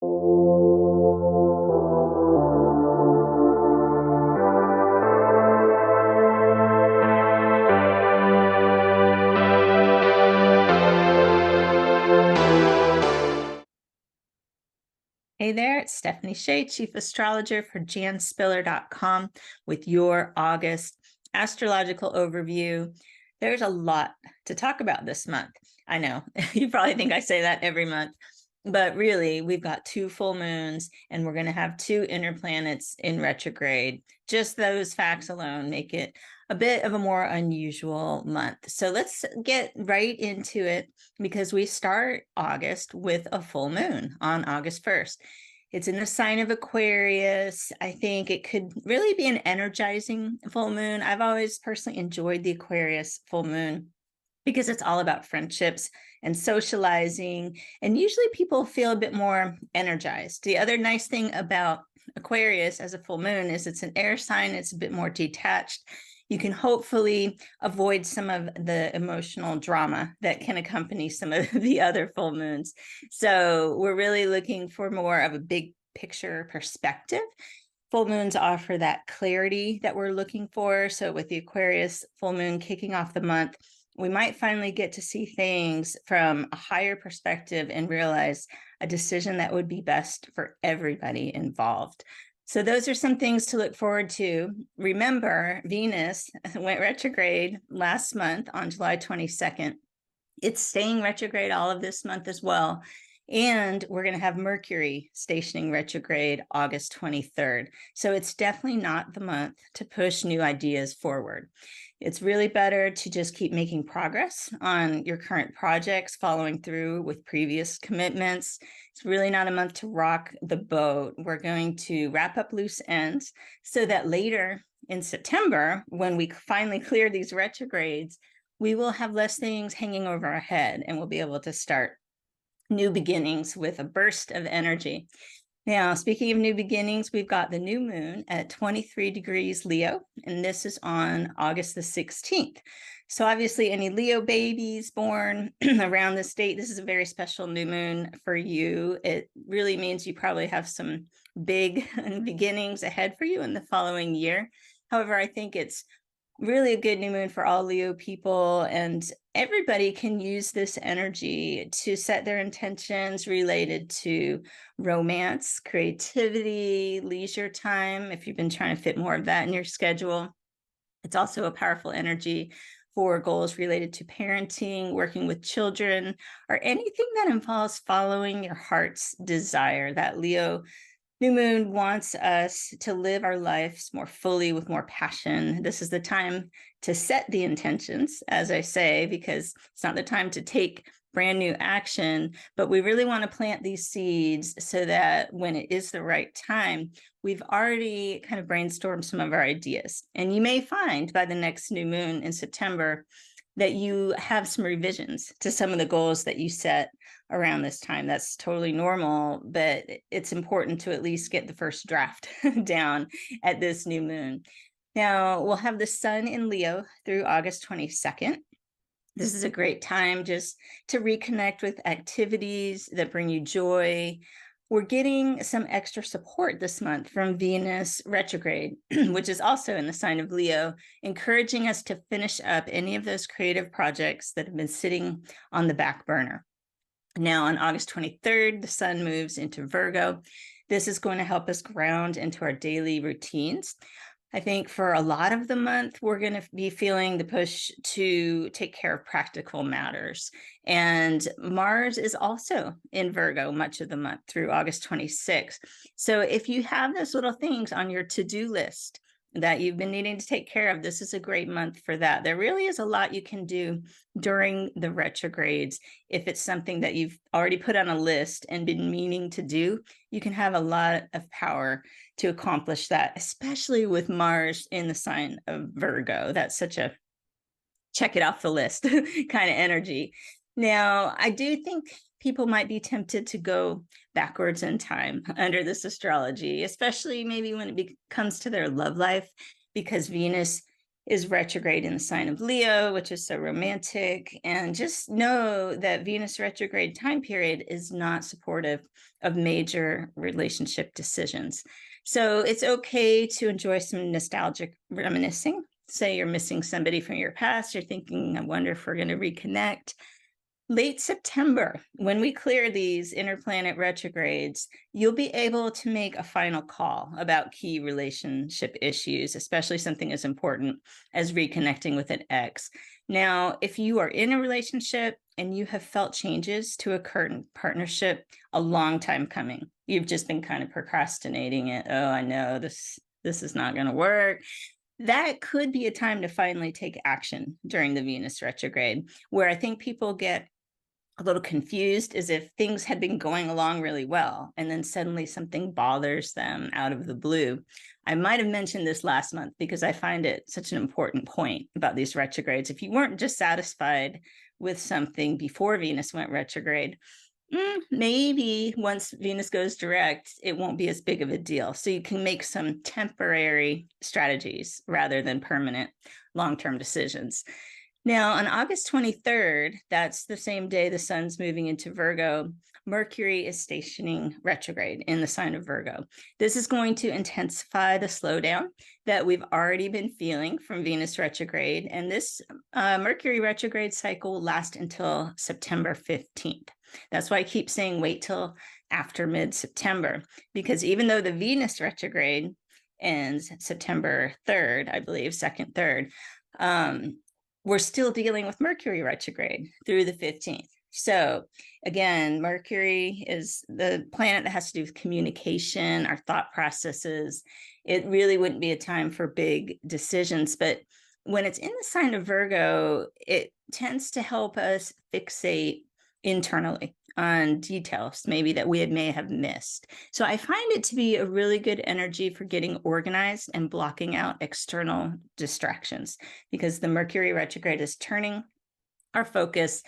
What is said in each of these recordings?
Hey there, it's Stephanie Shea, Chief Astrologer for janspiller.com with your August astrological overview. There's a lot to talk about this month. I know, you probably think I say that every month, but really we've got 2 full moons and we're going to have 2 inner planets in retrograde. Just those facts alone make it a bit of a more unusual month. So let's get right into it because we start August with a full moon on August 1st. It's in the sign of Aquarius. I think it could really be an energizing full moon. I've always personally enjoyed the Aquarius full moon because it's all about friendships and socializing. And usually people feel a bit more energized. The other nice thing about Aquarius as a full moon is it's an air sign. It's a bit more detached. You can hopefully avoid some of the emotional drama that can accompany some of the other full moons. So we're really looking for more of a big picture perspective. Full moons offer that clarity that we're looking for. So with the Aquarius full moon kicking off the month, we might finally get to see things from a higher perspective and realize a decision that would be best for everybody involved. So those are some things to look forward to. Remember, Venus went retrograde last month on July 22nd. It's staying retrograde all of this month as well. And we're going to have Mercury stationing retrograde August 23rd. So it's definitely not the month to push new ideas forward. It's really better to just keep making progress on your current projects, following through with previous commitments. It's really not a month to rock the boat. We're going to wrap up loose ends so that later in September, when we finally clear these retrogrades, we will have less things hanging over our head and we'll be able to start new beginnings with a burst of energy. Now, speaking of new beginnings, we've got the new moon at 23 degrees Leo, and this is on August the 16th. So obviously any Leo babies born around this date, this is a very special new moon for you. It really means you probably have some big beginnings ahead for you in the following year. However, I think it's really a good new moon for all Leo people, and everybody can use this energy to set their intentions related to romance, creativity, leisure time, if you've been trying to fit more of that in your schedule. It's also a powerful energy for goals related to parenting, working with children, or anything that involves following your heart's desire. That Leo new moon wants us to live our lives more fully with more passion. This is the time to set the intentions, as I say, because it's not the time to take brand new action, but we really want to plant these seeds so that when it is the right time, we've already kind of brainstormed some of our ideas. And you may find by the next new moon in September that you have some revisions to some of the goals that you set around this time. That's totally normal, but it's important to at least get the first draft down at this new moon. Now, we'll have the sun in Leo through August 22nd. This is a great time just to reconnect with activities that bring you joy. We're getting some extra support this month from Venus retrograde, which is also in the sign of Leo, encouraging us to finish up any of those creative projects that have been sitting on the back burner. Now, on August 23rd, the sun moves into Virgo. This is going to help us ground into our daily routines. I think for a lot of the month, we're going to be feeling the push to take care of practical matters. And Mars is also in Virgo much of the month through August 26th. So if you have those little things on your to-do list that you've been needing to take care of, this is a great month for that. There really is a lot you can do during the retrogrades. If it's something that you've already put on a list and been meaning to do, you can have a lot of power to accomplish that, especially with Mars in the sign of Virgo. That's such a check it off the list kind of energy. Now, I do think people might be tempted to go backwards in time under this astrology, especially maybe when it comes to their love life, because Venus is retrograde in the sign of Leo, which is so romantic. And just know that Venus retrograde time period is not supportive of major relationship decisions. So it's okay to enjoy some nostalgic reminiscing. Say you're missing somebody from your past, you're thinking, I wonder if we're going to reconnect. Late September, when we clear these interplanet retrogrades, you'll be able to make a final call about key relationship issues, especially something as important as reconnecting with an ex. Now, if you are in a relationship and you have felt changes to a current partnership a long time coming, you've just been kind of procrastinating it. Oh, I know this is not going to work. That could be a time to finally take action during the Venus retrograde, where I think people get a little confused as if things had been going along really well, and then suddenly something bothers them out of the blue. I might have mentioned this last month because I find it such an important point about these retrogrades. If you weren't just satisfied with something before Venus went retrograde, maybe once Venus goes direct, it won't be as big of a deal. So you can make some temporary strategies rather than permanent long-term decisions. Now, on August 23rd, that's the same day the sun's moving into Virgo, Mercury is stationing retrograde in the sign of Virgo. This is going to intensify the slowdown that we've already been feeling from Venus retrograde. And this Mercury retrograde cycle will last until September 15th. That's why I keep saying wait till after mid-September, because even though the Venus retrograde ends September 3rd, I believe, 2nd, 3rd, we're still dealing with Mercury retrograde through the 15th. So again, Mercury is the planet that has to do with communication, our thought processes. It really wouldn't be a time for big decisions, but when it's in the sign of Virgo, it tends to help us fixate internally on details maybe that we may have missed. So I find it to be a really good energy for getting organized and blocking out external distractions, because the Mercury retrograde is turning our focus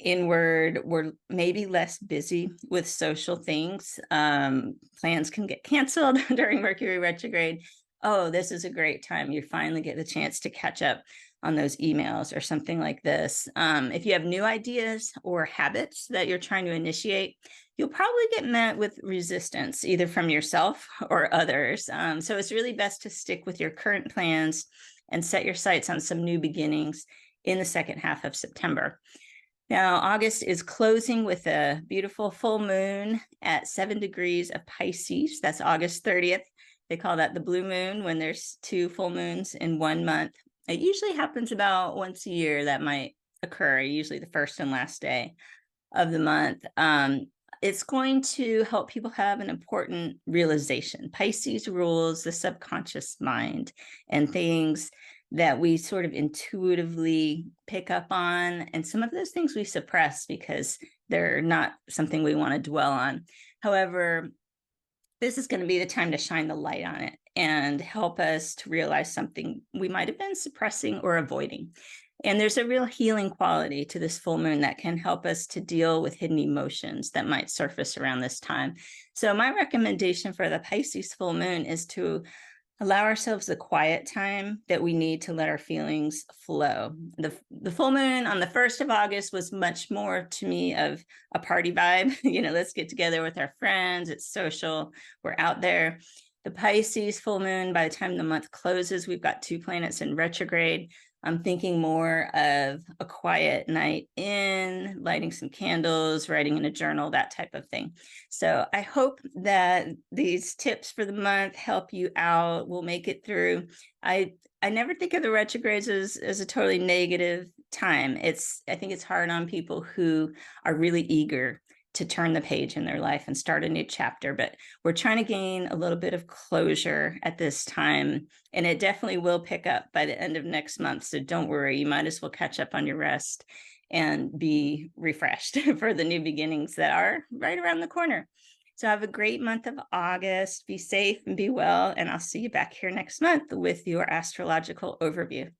inward. We're maybe less busy with social things. Plans can get canceled during Mercury retrograde. Oh, this is a great time. You finally get the chance to catch up on those emails or something like this. If you have new ideas or habits that you're trying to initiate, you'll probably get met with resistance, either from yourself or others. So it's really best to stick with your current plans and set your sights on some new beginnings in the second half of September. Now, August is closing with a beautiful full moon at 7 degrees of Pisces. That's August 30th. They call that the blue moon when there's 2 full moons in 1 month. It usually happens about once a year that might occur, usually the first and last day of the month. It's going to help people have an important realization. Pisces rules the subconscious mind and things that we sort of intuitively pick up on. And some of those things we suppress because they're not something we want to dwell on. However, this is going to be the time to shine the light on it and help us to realize something we might have been suppressing or avoiding. And there's a real healing quality to this full moon that can help us to deal with hidden emotions that might surface around this time. So my recommendation for the Pisces full moon is to allow ourselves the quiet time that we need to let our feelings flow. The full moon on the 1st of August was much more to me of a party vibe. Let's get together with our friends. It's social. We're out there. The Pisces full moon, by the time the month closes, we've got 2 planets in retrograde. I'm thinking more of a quiet night in, lighting some candles, writing in a journal, that type of thing. So I hope that these tips for the month help you out. We'll make it through. I never think of the retrogrades as a totally negative time. I think it's hard on people who are really eager to turn the page in their life and start a new chapter, but we're trying to gain a little bit of closure at this time, and it definitely will pick up by the end of next month. So don't worry, you might as well catch up on your rest and be refreshed for the new beginnings that are right around the corner. So have a great month of August. Be safe and be well, and I'll see you back here next month with your astrological overview.